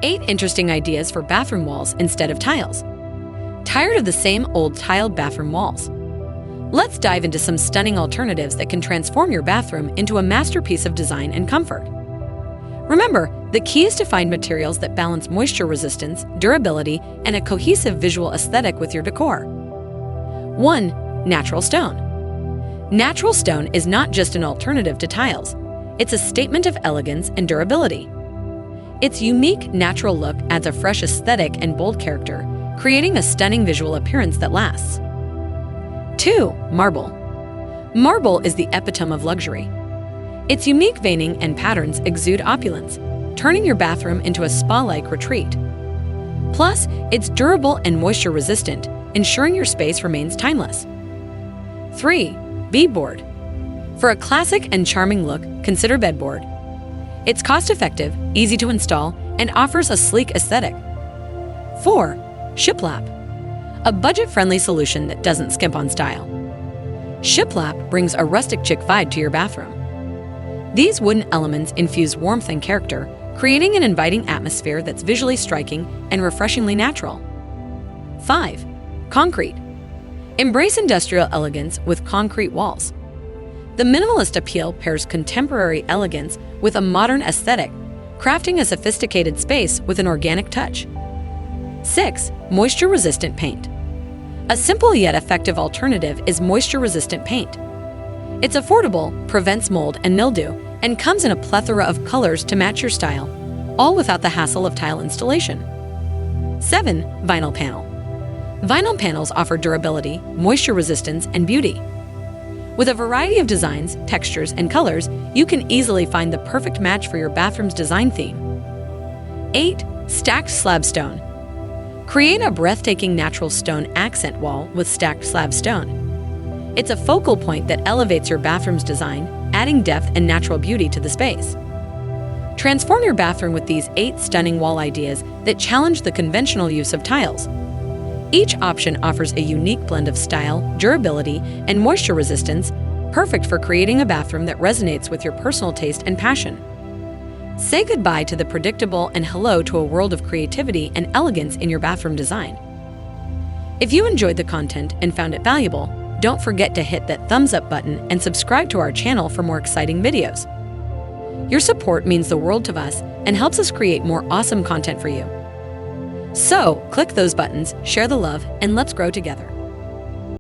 8 interesting ideas for bathroom walls instead of tiles. Tired of the same old tiled bathroom walls? Let's dive into some stunning alternatives that can transform your bathroom into a masterpiece of design and comfort. Remember, the key is to find materials that balance moisture resistance, durability, and a cohesive visual aesthetic with your decor. 1. Natural stone. Natural stone is not just an alternative to tiles. It's a statement of elegance and durability. Its unique, natural look adds a fresh aesthetic and bold character, creating a stunning visual appearance that lasts. 2. Marble. Marble is the epitome of luxury. Its unique veining and patterns exude opulence, turning your bathroom into a spa-like retreat. Plus, it's durable and moisture-resistant, ensuring your space remains timeless. 3. Beadboard. For a classic and charming look, consider bedboard. It's cost-effective, easy to install, and offers a sleek aesthetic. 4. Shiplap. A budget-friendly solution that doesn't skimp on style. Shiplap brings a rustic chic vibe to your bathroom. These wooden elements infuse warmth and character, creating an inviting atmosphere that's visually striking and refreshingly natural. 5. Concrete. Embrace industrial elegance with concrete walls. The minimalist appeal pairs contemporary elegance with a modern aesthetic, crafting a sophisticated space with an organic touch. 6. Moisture-resistant paint. A simple yet effective alternative is moisture-resistant paint. It's affordable, prevents mold and mildew, and comes in a plethora of colors to match your style, all without the hassle of tile installation. 7. Vinyl panel. Vinyl panels offer durability, moisture resistance, and beauty. With a variety of designs, textures, and colors, you can easily find the perfect match for your bathroom's design theme. 8. Stacked slab stone. Create a breathtaking natural stone accent wall with stacked slab stone. It's a focal point that elevates your bathroom's design, adding depth and natural beauty to the space. Transform your bathroom with these 8 stunning wall ideas that challenge the conventional use of tiles. Each option offers a unique blend of style, durability, and moisture resistance, perfect for creating a bathroom that resonates with your personal taste and passion. Say goodbye to the predictable and hello to a world of creativity and elegance in your bathroom design. If you enjoyed the content and found it valuable, don't forget to hit that thumbs up button and subscribe to our channel for more exciting videos. Your support means the world to us and helps us create more awesome content for you. So, click those buttons, share the love, and let's grow together.